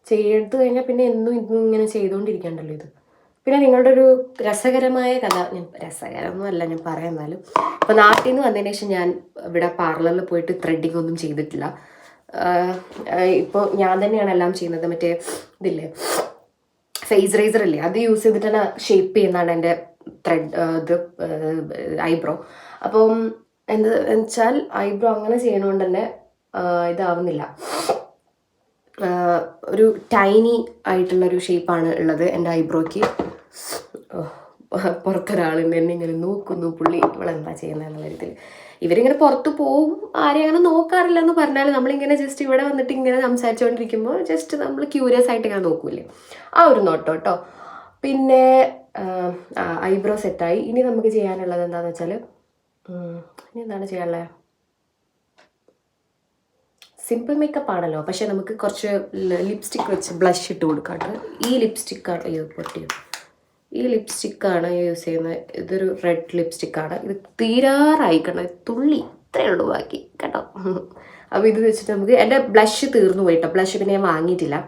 ചെയ്ത് കഴിഞ്ഞാൽ പിന്നെ എന്നും ഇങ്ങനെ ചെയ്തുകൊണ്ടിരിക്കണ്ടല്ലോ ഇത്. പിന്നെ നിങ്ങളുടെ ഒരു രസകരമായ കഥ, രസകരമൊന്നുമല്ല ഞാൻ പറയാം എന്നാലും. അപ്പോൾ നാട്ടിൽ നിന്ന് വന്നതിന് ശേഷം ഞാൻ ഇവിടെ പാർലറിൽ പോയിട്ട് ത്രെഡിങ് ഒന്നും ചെയ്തിട്ടില്ല. ഇപ്പോൾ ഞാൻ തന്നെയാണ് എല്ലാം ചെയ്യുന്നത്. മറ്റേ ഇതില്ലേ ഫേസ് റേസർ ഇല്ലേ, അത് യൂസ് ചെയ്തിട്ട് തന്നെ ഷേപ്പ് ചെയ്യുന്നതാണ് എൻ്റെ ഐബ്രോ. അപ്പം എന്താ വെച്ചാൽ ഐബ്രോ അങ്ങനെ ചെയ്യണോണ്ട് തന്നെ ഇതാവുന്നില്ല. ഒരു ടൈനി ആയിട്ടുള്ളൊരു ഷേപ്പാണ് ഉള്ളത് എൻ്റെ ഐബ്രോയ്ക്ക്. പുറത്തൊരാളുണ്ട്, എന്നെ ഇങ്ങനെ നോക്കുന്നു, പുള്ളി ഇവളെന്താ ചെയ്യുന്നത് എന്നുള്ള രീതിയിൽ. ഇവരിങ്ങനെ പുറത്ത് പോവും, ആരെയും അങ്ങനെ നോക്കാറില്ല എന്ന് പറഞ്ഞാൽ നമ്മളിങ്ങനെ ജസ്റ്റ് ഇവിടെ വന്നിട്ട് ഇങ്ങനെ സംസാരിച്ചുകൊണ്ടിരിക്കുമ്പോൾ ജസ്റ്റ് നമ്മൾ ക്യൂരിയസ് ആയിട്ട് ഇങ്ങനെ നോക്കൂലേ, ആ ഒരു നോട്ടോ കേട്ടോ. പിന്നെ ഐബ്രോ സെറ്റായി. ഇനി നമുക്ക് ചെയ്യാനുള്ളത് എന്താണെന്ന് വെച്ചാൽ, ഇനി എന്താണ് ചെയ്യാനുള്ളത്? സിമ്പിൾ മേക്കപ്പ് ആണല്ലോ, പക്ഷെ നമുക്ക് കുറച്ച് ലിപ്സ്റ്റിക്ക് വെച്ച് ബ്ലഷ് ഇട്ട് കൊടുക്കാണ്ട്. ഈ ലിപ്സ്റ്റിക്കാണ് പൊട്ടിയത്. ഈ ലിപ്സ്റ്റിക്കാണ് യൂസ് ചെയ്യുന്നത്. ഇതൊരു റെഡ് ലിപ്സ്റ്റിക്കാണ്. ഇത് തീരാറായി കണ്ടോ, തുള്ളി ഇത്രയേ ഉള്ളൂ ബാക്കി കേട്ടോ. അപ്പോൾ ഇത് വെച്ചിട്ട് നമുക്ക്, എൻ്റെ ബ്ലഷ് തീർന്നു പോയിട്ടോ. ബ്ലഷ് പിന്നെ ഞാൻ വാങ്ങിയിട്ടില്ല.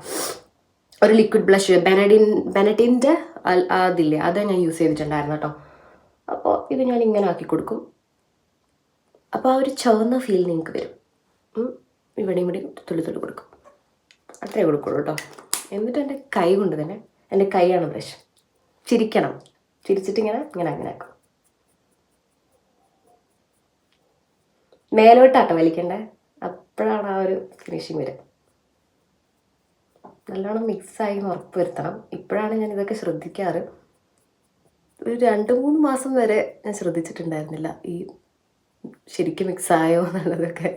ഒരു ലിക്വിഡ് ബ്ലഷ് ബെനറ്റിൻ്റെ അതില്ലേ, അത് ഞാൻ യൂസ് ചെയ്തിട്ടുണ്ടായിരുന്നു കേട്ടോ. അപ്പോൾ ഇത് ഞാൻ ഇങ്ങനെ ആക്കി കൊടുക്കും. അപ്പോൾ ആ ഒരു ചുവന്ന ഫീൽ നിങ്ങൾക്ക് വരും. ഇവിടെ തുള്ളി കൊടുക്കും, അത്രേ കൊടുക്കുള്ളൂ കേട്ടോ. എന്നിട്ട് എൻ്റെ കൈ കൊണ്ട് തന്നെ, എൻ്റെ കൈയാണ് ബ്രഷ്, ചിരിക്കണം, ചിരിച്ചിട്ട് ഇങ്ങനെ അങ്ങനെ ആക്കും. മേലോട്ടാട്ടോ വലിക്കണ്ടേ, അപ്പോഴാണ് ആ ഒരു ഫിനിഷിങ് വരും. നല്ലോണം മിക്സായി ഉറപ്പ് വരുത്തണം. ഇപ്പോഴാണ് ഞാൻ ഇതൊക്കെ ശ്രദ്ധിക്കാറ്. ഒരു 2-3 മാസം വരെ ഞാൻ ശ്രദ്ധിച്ചിട്ടുണ്ടായിരുന്നില്ല ഈ ശരിക്കും മിക്സായോ എന്നുള്ളതൊക്കെ.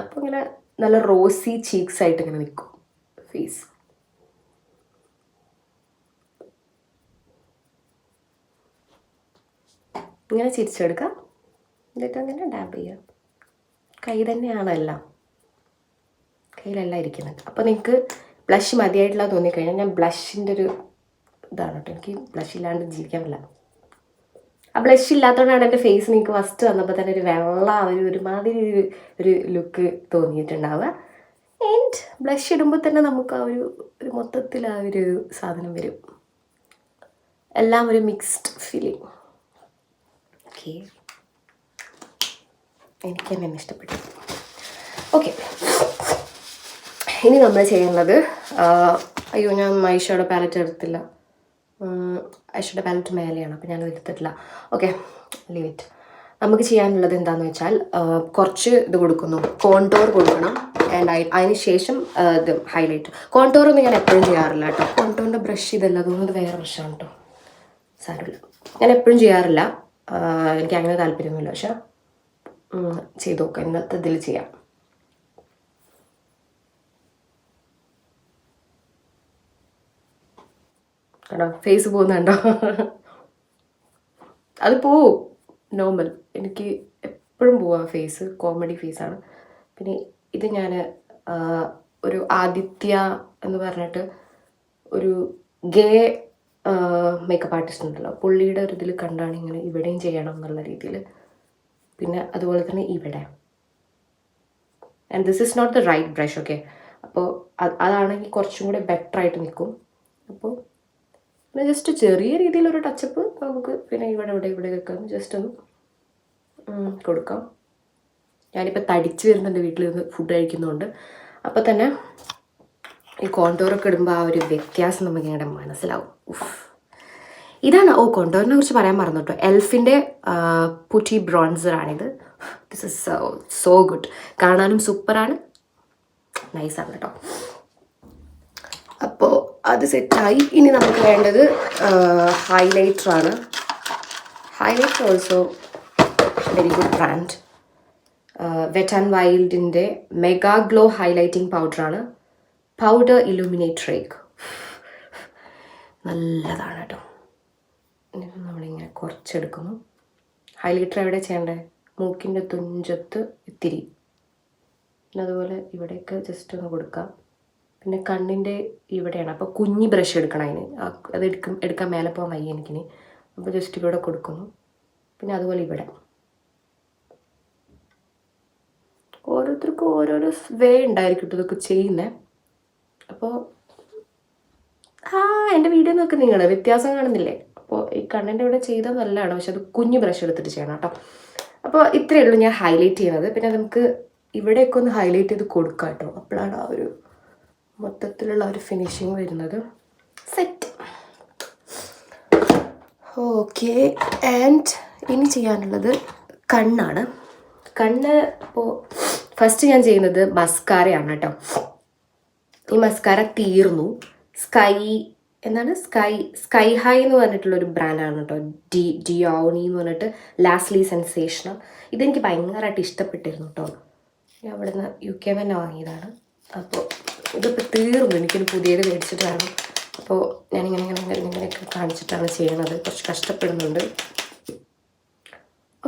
അപ്പോൾ ഇങ്ങനെ നല്ല റോസി ചീക്സ് ആയിട്ട് ഇങ്ങനെ നിൽക്കും ഫേസ്. ഇങ്ങനെ ചിരിച്ചെടുക്കുക, എന്നിട്ട് അങ്ങനെ ഡാബ് ചെയ്യുക. കൈ തന്നെയാണ് എല്ലാം, കയ്യിലെല്ലാം ഇരിക്കുന്നത്. അപ്പോൾ നിങ്ങൾക്ക് ബ്ലഷ് മതിയായിട്ടുള്ള തോന്നിക്കഴിഞ്ഞാൽ, ഞാൻ ബ്ലഷിൻ്റെ ഒരു ഇതാണ് കേട്ടോ, എനിക്ക് ബ്ലഷ് ഇല്ലാണ്ട് ജീവിക്കാൻ പറ്റില്ല. ആ ബ്ലഷ് ഇല്ലാത്തതുകൊണ്ടാണ് എൻ്റെ ഫേസ് നിങ്ങൾക്ക് ഫസ്റ്റ് വന്നപ്പോൾ തന്നെ ഒരു വെള്ള ഒരുമാതിരി ഒരു ലുക്ക് തോന്നിയിട്ടുണ്ടാവുക. ആൻഡ് ബ്ലഷ് ഇടുമ്പോൾ തന്നെ നമുക്ക് ആ ഒരു മൊത്തത്തിൽ ആ ഒരു സാധനം വരും. എല്ലാം ഒരു മിക്സ്ഡ് ഫീലിംഗ്. ഓക്കെ, എനിക്ക് തന്നെ ഇഷ്ടപ്പെട്ടു. ഓക്കെ, ഇനി നമ്മൾ ചെയ്യുന്നത്, അയ്യോ ഞാൻ ഐ ഷാഡോ പാലറ്റ് എടുത്തില്ല. ഐഷയുടെ പാലറ്റ് മേലെയാണ്, അപ്പോൾ ഞാനത് എടുത്തിട്ടില്ല. Okay, leave it. നമുക്ക് ചെയ്യാനുള്ളത് എന്താണെന്ന് വെച്ചാൽ കുറച്ച് ഇത് കൊടുക്കുന്നു, കോണ്ടോർ കൊടുക്കണം. ആൻഡ് അതിന് ശേഷം ഇത് ഹൈലൈറ്റ്. കോണ്ടോറൊന്നും ഞാൻ എപ്പോഴും ചെയ്യാറില്ല കേട്ടോ. കോണ്ടോറിൻ്റെ ബ്രഷ് ഇതല്ല, അതുകൊണ്ട് വേറെ ബ്രഷാണ് കേട്ടോ, സാരമില്ല. ഞാൻ എപ്പോഴും ചെയ്യാറില്ല, എനിക്ക് അങ്ങനെ താല്പര്യമൊന്നുമില്ല. പക്ഷെ ചെയ്ത് നോക്കാം, ഇന്നത്തെ ഇതിൽ ചെയ്യാം. കേട്ടോ ഫേസ് പോകുന്നുണ്ടോ? അത് പോവും, നോർമൽ. എനിക്ക് എപ്പോഴും പോവാം ഫേസ്, കോമഡി ഫേസാണ്. പിന്നെ ഇത് ഞാൻ ഒരു ആദിത്യ എന്ന് പറഞ്ഞിട്ട് ഒരു ഗേ മേക്കപ്പ് ആർട്ടിസ്റ്റ് ഉണ്ടല്ലോ, പുള്ളിയുടെ ഒരു ഇതിൽ കണ്ടാണ് ഇങ്ങനെ ഇവിടെയും ചെയ്യണം എന്നുള്ള രീതിയിൽ. പിന്നെ അതുപോലെ തന്നെ ഇവിടെ. And this is not the right brush. Okay, അപ്പോൾ അതാണെങ്കിൽ കുറച്ചും കൂടെ ബെറ്റർ ആയിട്ട് നിൽക്കും. അപ്പോൾ പിന്നെ ജസ്റ്റ് ചെറിയ രീതിയിലൊരു ടച്ചപ്പ് നമുക്ക് പിന്നെ ഇവിടെയൊക്കെ ജസ്റ്റ് ഒന്ന് കൊടുക്കാം. ഞാനിപ്പോൾ തടിച്ച് വരുന്നുണ്ട്, വീട്ടിൽ നിന്ന് ഫുഡ് കഴിക്കുന്നതുകൊണ്ട്. അപ്പോൾ തന്നെ ഈ കോണ്ടോറൊക്കെ ഇടുമ്പോൾ ആ ഒരു വ്യത്യാസം നമുക്ക് ഇങ്ങനെ മനസ്സിലാവും. ഇതാണ്, കോണ്ടോറിനെ കുറിച്ച് പറയാൻ മറന്നു കേട്ടോ. എൽഫിൻ്റെ പുറ്റി ബ്രോൺസറാണിത്. ദിസ് ഇസ് സോ ഗുഡ്, കാണാനും സൂപ്പറാണ്, നൈസാണ് കേട്ടോ. അപ്പോൾ അത് സെറ്റായി. ഇനി നമുക്ക് വേണ്ടത് ഹൈലൈറ്ററാണ്. Highlighter also very good brand. Wet and വൈൽഡിൻ്റെ മെഗാ ഗ്ലോ ഹൈലൈറ്റിംഗ് പൗഡറാണ്. പൗഡർ ഇലുമിനേറ്റ് റേക്ക്, നല്ലതാണ് കേട്ടോ. നമ്മളിങ്ങനെ കുറച്ചെടുക്കുന്നു. ഹൈലൈറ്റർ എവിടെ ചെയ്യേണ്ടത്? മൂക്കിൻ്റെ തുഞ്ചത്ത് ഇത്തിരി, പിന്നെ അതുപോലെ ഇവിടെയൊക്കെ ജസ്റ്റ് ഒന്ന് കൊടുക്കാം. പിന്നെ കണ്ണിൻ്റെ ഇവിടെയാണ്, അപ്പോൾ കുഞ്ഞി ബ്രഷ് എടുക്കണം അതിന്. അത് എടുക്കാൻ മേലെ പോകാൻ വയ്യ എനിക്കിനി. അപ്പോൾ ജസ്റ്റ് ഇവിടെ കൊടുക്കുന്നു. പിന്നെ അതുപോലെ ഇവിടെ. ഓരോരുത്തർക്കും ഓരോരോ വേ ഉണ്ടായിരിക്കും ഇതൊക്കെ ചെയ്യുന്നത്. അപ്പോൾ എൻ്റെ വീഡിയോ നോക്ക് നിങ്ങൾ, വ്യത്യാസം കാണുന്നില്ലേ? അപ്പോൾ ഈ കണ്ണിൻ്റെ ഇവിടെ ചെയ്താൽ നല്ലതാണ്, പക്ഷെ അത് കുഞ്ഞു ബ്രഷ് എടുത്തിട്ട് ചെയ്യണം കേട്ടോ. അപ്പോൾ ഇത്രയേ ഉള്ളൂ ഞാൻ ഹൈലൈറ്റ് ചെയ്യുന്നത്. പിന്നെ നമുക്ക് ഇവിടെയൊക്കെ ഒന്ന് ഹൈലൈറ്റ് ചെയ്ത് കൊടുക്കാം കേട്ടോ. അപ്പോഴാണ് ആ ഒരു മൊത്തത്തിലുള്ള ഒരു ഫിനിഷിങ് വരുന്നത്. സെറ്റ്. ഓക്കെ, ആൻഡ് ഇനി ചെയ്യാനുള്ളത് കണ്ണാണ്. കണ്ണ് ഇപ്പോൾ ഫസ്റ്റ് ഞാൻ ചെയ്യുന്നത് മസ്കാരയാണ് കേട്ടോ. ഈ മസ്കാര തീർന്നു. സ്കൈ ഹൈ എന്ന് പറഞ്ഞിട്ടുള്ളൊരു ബ്രാൻഡാണ് കേട്ടോ. ഡിയോണി എന്ന് പറഞ്ഞിട്ട് ലാസ്ലി സെൻസേഷണൽ. ഇതെനിക്ക് ഭയങ്കരമായിട്ട് ഇഷ്ടപ്പെട്ടിരുന്നു കേട്ടോ. ഞാൻ അവിടെ നിന്ന് UK തന്നെ വാങ്ങിയതാണ്. അപ്പോൾ ഇതിപ്പോൾ തീർന്നു, എനിക്കൊരു പുതിയത് മേടിച്ചിട്ട് വേണം. അപ്പോൾ ഞാനിങ്ങനെയൊക്കെ കാണിച്ചിട്ടാണ് ചെയ്യണത്, കുറച്ച് കഷ്ടപ്പെടുന്നുണ്ട്.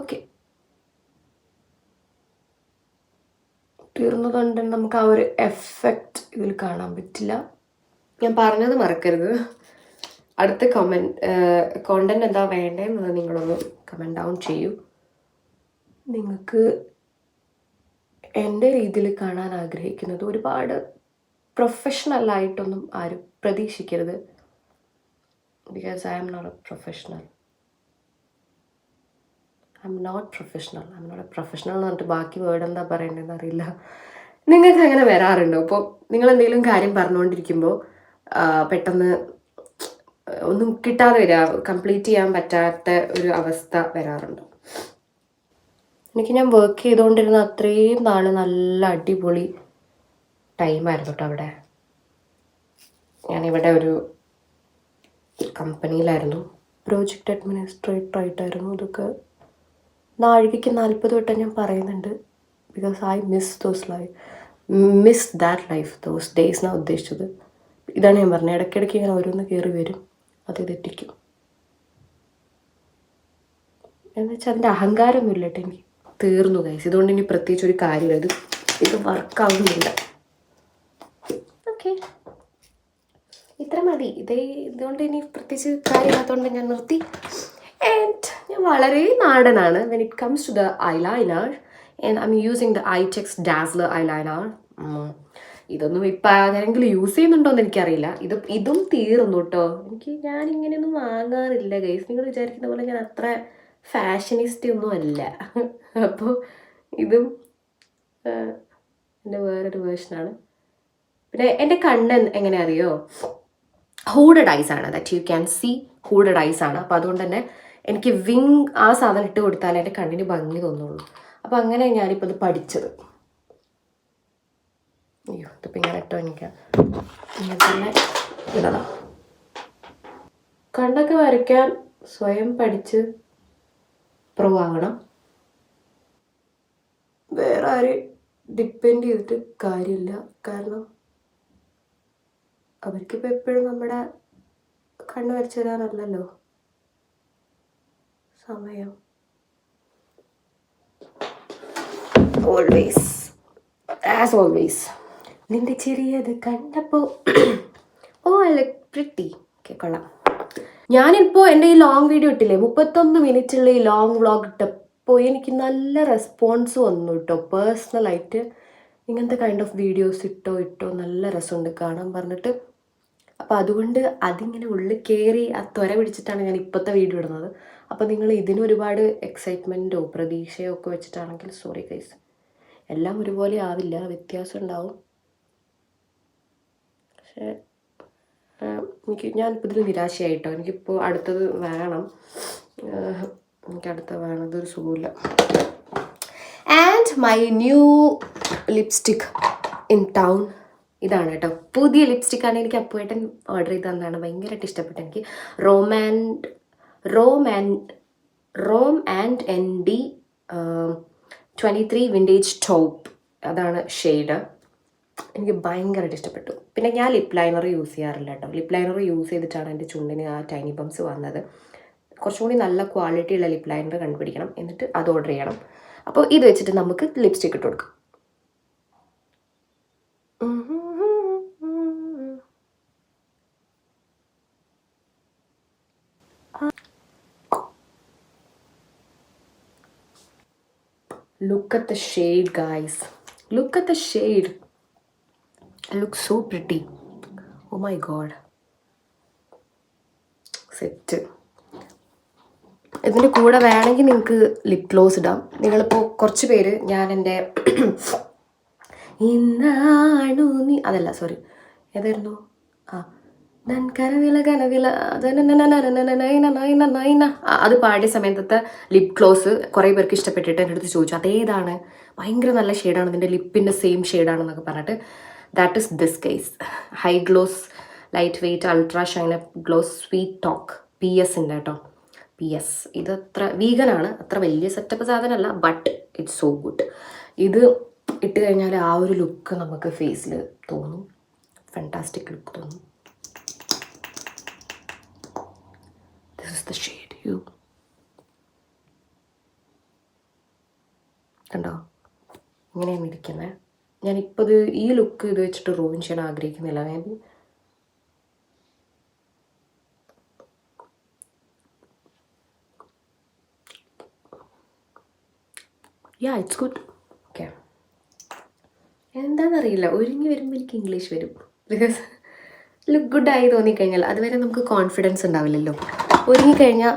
ഓക്കെ, തീർന്നതുകൊണ്ട് നമുക്ക് ആ ഒരു എഫക്റ്റ് ഇതിൽ കാണാൻ പറ്റില്ല. ഞാൻ പറഞ്ഞത് മറക്കരുത്. അടുത്ത കോണ്ടന്റ് എന്താ വേണ്ടതെന്നത് നിങ്ങളൊന്ന് കമൻറ്റ് ഡൗൺ ചെയ്യൂ. നിങ്ങൾക്ക് എൻ്റെ രീതിയിൽ കാണാൻ ആഗ്രഹിക്കുന്നത് ഒരുപാട് പ്രൊഫഷണലായിട്ടൊന്നും ആരും പ്രതീക്ഷിക്കരുത്. Because I am not a professional എന്ന് പറഞ്ഞിട്ട് ബാക്കി വേർഡ് എന്താ പറയേണ്ടതെന്ന് അറിയില്ല. നിങ്ങൾക്ക് അങ്ങനെ വരാറുണ്ടോ? അപ്പോൾ നിങ്ങൾ എന്തെങ്കിലും കാര്യം പറഞ്ഞുകൊണ്ടിരിക്കുമ്പോൾ പെട്ടെന്ന് ഒന്നും കിട്ടാതെ വരിക, കംപ്ലീറ്റ് ചെയ്യാൻ പറ്റാത്ത ഒരു അവസ്ഥ വരാറുണ്ടോ? ഞാൻ വർക്ക് ചെയ്തുകൊണ്ടിരുന്ന അത്രയും നാൾ നല്ല അടിപൊളി ടൈമായിരുന്നു കേട്ടോ. അവിടെ ഞാനിവിടെ ഒരു കമ്പനിയിലായിരുന്നു, പ്രോജക്റ്റ് അഡ്മിനിസ്ട്രേറ്റർ ആയിട്ടായിരുന്നു. ഇതൊക്കെ നാഴികയ്ക്ക് 40 വട്ടം ഞാൻ പറയുന്നുണ്ട്. Because I miss that life, those days എന്നാണ് ഉദ്ദേശിച്ചത്. ഇതാണ് ഞാൻ പറഞ്ഞത്, ഇടയ്ക്കിടയ്ക്ക് ഇങ്ങനെ ഓരോന്ന് കയറി വരും, അത് തെറ്റിക്കും. എന്ന് വെച്ചാൽ അതിൻ്റെ അഹങ്കാരമൊന്നുമില്ല കേട്ടോ. എനിക്ക് തീർന്നു ഗൈസ്, ഇതുകൊണ്ട് ഇനി പ്രത്യേകിച്ച് ഒരു കാര്യമില്ല. ഇത് വർക്കാവുന്നില്ല. ഓക്കെ, ഇത്ര മതി. ഇതുകൊണ്ട് ഇനി പ്രത്യേകിച്ച് കാര്യമില്ലാത്തതുകൊണ്ട് ഞാൻ നിർത്തി. ആൻഡ് ഞാൻ വളരെ നാടനാണ് when it comes to the eyeliner. And I am using the Eyetex dazzler eyeliner. ഇതൊന്നും ഇപ്പം ആരെങ്കിലും യൂസ് ചെയ്യുന്നുണ്ടോയെന്ന് എനിക്കറിയില്ല. ഇതും തീർന്നു കേട്ടോ. ഞാനിങ്ങനെയൊന്നും വാങ്ങാറില്ല ഗൈസ്. നിങ്ങൾ വിചാരിക്കുന്ന പോലെ ഞാൻ അത്ര ഫാഷനിസ്റ്റ് ഒന്നും അല്ല. അപ്പോൾ ഇതും എൻ്റെ വേറൊരു വേർഷനാണ്. പിന്നെ എൻ്റെ കണ്ണ് എങ്ങനെ അറിയോ? ഹൂഡഡ് ഐസ് ആണ്, that you can see hooded eyes ആണ്. അപ്പോൾ അതുകൊണ്ട് തന്നെ എനിക്ക് വിങ് ആ സാധനം ഇട്ട് കൊടുത്താലേ എൻ്റെ കണ്ണിന് ഭംഗി തോന്നുള്ളൂ. അപ്പോൾ അങ്ങനെ ഞാനിപ്പോൾ ഇത് പഠിച്ചത്. അയ്യോ ഇതിപ്പോൾ ഇങ്ങനെ ഇട്ടോ എനിക്ക് ഇങ്ങനെ തന്നെ ഇടണം. കണ്ണൊക്കെ വരയ്ക്കാൻ സ്വയം പഠിച്ച് പ്രോ ആവണം. വേറെ ആരും ഡിപ്പെൻഡ് ചെയ്തിട്ട് കാര്യമില്ല. കാരണം അവർക്കിപ്പോൾ എപ്പോഴും നമ്മുടെ കണ്ണ് വരച്ചു തരാനല്ലല്ലോ സമയം. ഓൾവേസ് ആസ് ഓൾവേസ് നിന്റെ ചെറിയത് കണ്ടപ്പോൾ ഓ ഐ ലുക്ക് പ്രിറ്റി. ഓക്കെ കൊള്ളാം. ഞാനിപ്പോൾ എൻ്റെ ഈ ലോങ് വീഡിയോ ഇട്ടില്ലേ, 31 മിനിറ്റുള്ള ഈ ലോങ് വ്ളോഗ് ഇട്ടപ്പോൾ എനിക്ക് നല്ല റെസ്പോൺസ് വന്നു കേട്ടോ. പേഴ്സണലായിട്ട് ഇങ്ങനത്തെ കൈൻഡ് ഓഫ് വീഡിയോസ് ഇട്ടോ നല്ല രസമുണ്ട് കാണാൻ പറഞ്ഞിട്ട്. അപ്പോൾ അതുകൊണ്ട് അതിങ്ങനെ ഉള്ളിൽ കയറി ആ ത്വര പിടിച്ചിട്ടാണ് ഞാൻ ഇപ്പോഴത്തെ വീഡിയോ ഇടുന്നത്. അപ്പോൾ നിങ്ങൾ ഇതിനൊരുപാട് എക്സൈറ്റ്മെൻറ്റോ പ്രതീക്ഷയോ ഒക്കെ വെച്ചിട്ടാണെങ്കിൽ സോറി ഗൈസ്, എല്ലാം ഒരുപോലെ ആവില്ല, വ്യത്യാസം ഉണ്ടാവും. പക്ഷേ ഞാനിപ്പോൾ ഇതിൽ നിരാശയായിട്ടോ. എനിക്കിപ്പോൾ അടുത്തത് വേണം, എനിക്കടുത്ത വേണം, ഇതൊരു സുഖമില്ല. And my new lipstick in town ഇതാണ് കേട്ടോ. പുതിയ ലിപ്സ്റ്റിക്കാണ്, എനിക്ക് അപ്പുവേട്ടൻ ഓർഡർ ചെയ്ത് തന്നതാണ്. ഭയങ്കരമായിട്ട് ഇഷ്ടപ്പെട്ടു എനിക്ക്. Rom and ND 23 vintage top, അതാണ് ഷെയ്ഡ്. എനിക്ക് ഭയങ്കരമായിട്ട് ഇഷ്ടപ്പെട്ടു. പിന്നെ ഞാൻ ലിപ്പ് ലൈനർ യൂസ് ചെയ്യാറില്ല കേട്ടോ. ലിപ്പ് ലൈനർ യൂസ് ചെയ്തിട്ടാണ് എൻ്റെ ചുണ്ടിന് ആ ടൈനി ബംസ് വന്നത്. കുറച്ചും കൂടി നല്ല ക്വാളിറ്റിയുള്ള ലിപ്പ് ലൈനർ കണ്ടുപിടിക്കണം, എന്നിട്ട് അത് ഓർഡർ ചെയ്യണം. അപ്പോൾ ഇത് വെച്ചിട്ട് നമുക്ക് ലിപ്സ്റ്റിക്ക് ഇട്ട് കൊടുക്കാം. Look at the shade, guys. Look at the shade. It looks so pretty. Oh my god. Set. ഇതിൻ്റെ കൂടെ വേണമെങ്കിൽ നിങ്ങൾക്ക് ലിപ് ഗ്ലോസ് ഇടാം. നിങ്ങളിപ്പോൾ കുറച്ച് പേര് ഞാൻ എൻ്റെ ഇന്നാണു നീ അതല്ല സോറി ഏതായിരുന്നു അത് പാടിയ സമയത്തത്തെ ലിപ് ഗ്ലോസ് കുറേ പേർക്ക് ഇഷ്ടപ്പെട്ടിട്ട് എൻ്റെ അടുത്ത് ചോദിച്ചു അതേതാണ്, ഭയങ്കര നല്ല ഷെയ്ഡാണ്, നിൻ്റെ ലിപ്പിൻ്റെ സെയിം ഷെയ്ഡാണെന്നൊക്കെ പറഞ്ഞിട്ട്. That is this case. High gloss lightweight ultra shine up gloss sweet talk PS-ൻ്റെ കേട്ടോ. PS ഇത് അത്ര വീഗനാണ്, അത്ര വലിയ സെറ്റപ്പ് സാധനമല്ല, ബട്ട് ഇറ്റ്സ് സോ ഗുഡ്. ഇത് ഇട്ട് കഴിഞ്ഞാൽ ആ ഒരു ലുക്ക് നമുക്ക് ഫേസിൽ തോന്നും, ഫാന്റാസ്റ്റിക് ലുക്ക് തോന്നും. This is the shade you കണ്ടോ, ഇങ്ങനെയാണ് ഇരിക്കുന്നത്. ഞാനിപ്പോൾ ഇത് ഈ ലുക്ക് ഇത് വെച്ചിട്ട് റൂം ചെയ്യാൻ ആഗ്രഹിക്കുന്നില്ല. May be it's good. Okay, എന്താണെന്നറിയില്ല, ഒരുങ്ങി വരുമ്പോൾ എനിക്ക് ഇംഗ്ലീഷ് വരും. ബിക്കോസ് ലുക്ക് ഗുഡായി തോന്നിക്കഴിഞ്ഞാൽ അതുവരെ നമുക്ക് കോൺഫിഡൻസ് ഉണ്ടാവില്ലല്ലോ. ഒരുങ്ങിക്കഴിഞ്ഞാൽ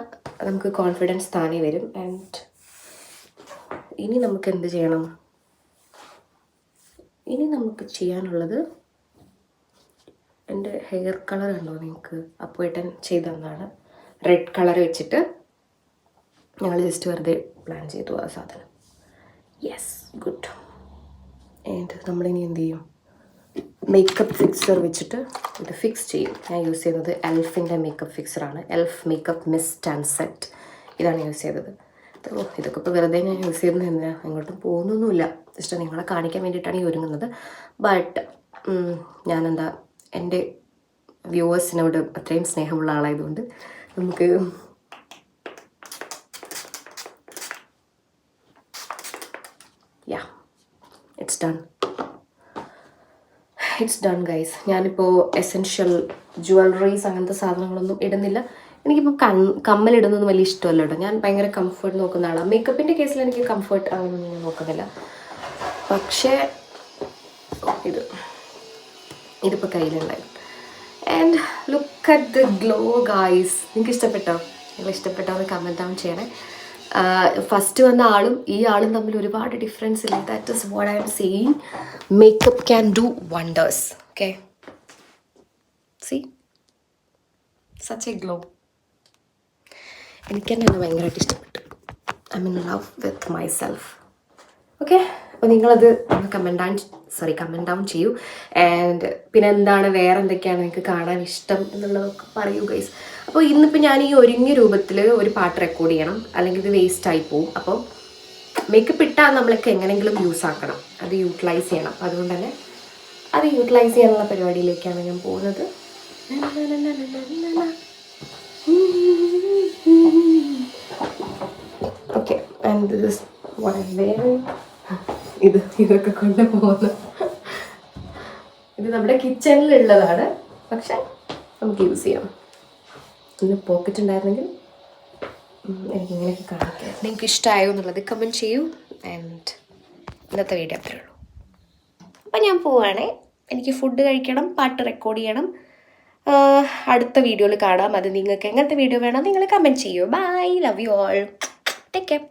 നമുക്ക് കോൺഫിഡൻസ് താനേ വരും. ആൻഡ് ഇനി നമുക്ക് എന്ത് ചെയ്യണം? ഇനി നമുക്ക് ചെയ്യാനുള്ളത്, എൻ്റെ ഹെയർ കളർ ഉണ്ടോ നിങ്ങൾക്ക് അപ്പുവേട്ടൻ ചെയ്ത് തന്നതാണ്. റെഡ് കളർ വെച്ചിട്ട് ഞങ്ങൾ ജസ്റ്റ് വെറുതെ പ്ലാൻ ചെയ്തു ആ സാധനം. Yes, good. ആൻഡ് നമ്മളിനി എന്ത് ചെയ്യും? മേക്കപ്പ് ഫിക്സർ വെച്ചിട്ട് ഇത് ഫിക്സ് ചെയ്യും. ഞാൻ യൂസ് ചെയ്യുന്നത് എൽഫിൻ്റെ മേക്കപ്പ് ഫിക്സറാണ്. Elf makeup mist and set, ഇതാണ് യൂസ് ചെയ്തത്. ഇതൊക്കെ ഇപ്പോൾ വെറുതെ ഞാൻ യൂസ് ചെയ്യുന്നത് എന്തിനാ, അങ്ങോട്ടും പോകുന്നൊന്നുമില്ല, ജസ്റ്റ് നിങ്ങളെ കാണിക്കാൻ വേണ്ടിയിട്ടാണ് ഈ ഒരുങ്ങുന്നത്. ബട്ട് ഞാനെന്താ എൻ്റെ വ്യൂവേഴ്സിനോട് അത്രയും സ്നേഹമുള്ള ആളായതുകൊണ്ട് നമുക്ക് ഇറ്റ്സ് ഡൺ ഗൈസ്. ഞാനിപ്പോൾ എസെൻഷ്യൽ ജ്വല്ലറീസ് അങ്ങനത്തെ സാധനങ്ങളൊന്നും ഇടുന്നില്ല. എനിക്കിപ്പോൾ കമ്മലിടുന്നൊന്നും വലിയ ഇഷ്ടമല്ല കേട്ടോ. ഞാൻ ഭയങ്കര കംഫർട്ട് നോക്കുന്ന ആളാണ്. മേക്കപ്പിൻ്റെ കേസിൽ എനിക്ക് കംഫർട്ട് അങ്ങനെയൊന്നും ഞാൻ നോക്കുന്നില്ല. പക്ഷേ ഇതിപ്പോൾ കയ്യിലുണ്ടായി. And look at the glow guys. നിങ്ങൾക്ക് ഇഷ്ടപ്പെട്ടോ? നിങ്ങൾ ഇഷ്ടപ്പെട്ടോ എന്ന് കമൻറ്റ് ഡൗൺ ചെയ്യണേ. ഫസ്റ്റ് വന്ന ആളും ഈ ആളും തമ്മിൽ ഒരുപാട് ഡിഫറൻസ് ഇല്ല. That is what I am saying. Makeup can do wonders. Okay, see such a glow. എനിക്ക് തന്നെ അത് ഭയങ്കരമായിട്ട് ഇഷ്ടപ്പെട്ടു. I mean love with myself. Okay, അപ്പോൾ നിങ്ങളത് കമൻറ്റ് ഡൗൺ ചെയ്യൂ. ആൻഡ് പിന്നെ എന്താണ് വേറെ എന്തൊക്കെയാണ് നിങ്ങൾക്ക് കാണാൻ ഇഷ്ടം എന്നുള്ളതൊക്കെ പറയൂ ഗൈസ്. അപ്പോൾ ഇന്നിപ്പോൾ ഞാൻ ഈ ഒരുങ്ങിയ രൂപത്തിൽ ഒരു പാട്ട് റെക്കോർഡ് ചെയ്യണം, അല്ലെങ്കിൽ ഇത് വേസ്റ്റായി പോവും. അപ്പോൾ മേക്കപ്പ് ഇട്ടാൽ നമ്മളൊക്കെ എങ്ങനെയെങ്കിലും യൂസ് ആക്കണം, അത് യൂട്ടിലൈസ് ചെയ്യണം. അപ്പോൾ അതുകൊണ്ട് തന്നെ അത് യൂട്ടിലൈസ് ചെയ്യാനുള്ള പരിപാടിയിലേക്കാണ് ഞാൻ പോകുന്നത്. Okay, and this what I wearing. ഇതൊക്കെ കൊണ്ട് പോകുന്നു. ഇത് നമ്മുടെ കിച്ചണിലുള്ളതാണ്, പക്ഷെ നമുക്ക് യൂസ് ചെയ്യാം. ഇന്ന് പോക്കറ്റ് ഉണ്ടായിരുന്നെങ്കിൽ എനിക്കിങ്ങനെയൊക്കെ കാണിക്കാം. നിങ്ങൾക്ക് ഇഷ്ടമായോ എന്നുള്ളത് കമൻറ്റ് ചെയ്യൂ. ആൻഡ് ഇന്നത്തെ വീഡിയോ അത്രേ ഉള്ളൂ. അപ്പം ഞാൻ പോവുകയാണേ. എനിക്ക് ഫുഡ് കഴിക്കണം, പാട്ട് റെക്കോർഡ് ചെയ്യണം. അടുത്ത വീഡിയോയിൽ കാണാം. അത് നിങ്ങൾക്ക് എങ്ങനത്തെ വീഡിയോ വേണം നിങ്ങൾ കമൻറ്റ് ചെയ്യൂ. Bye, love you all, take care.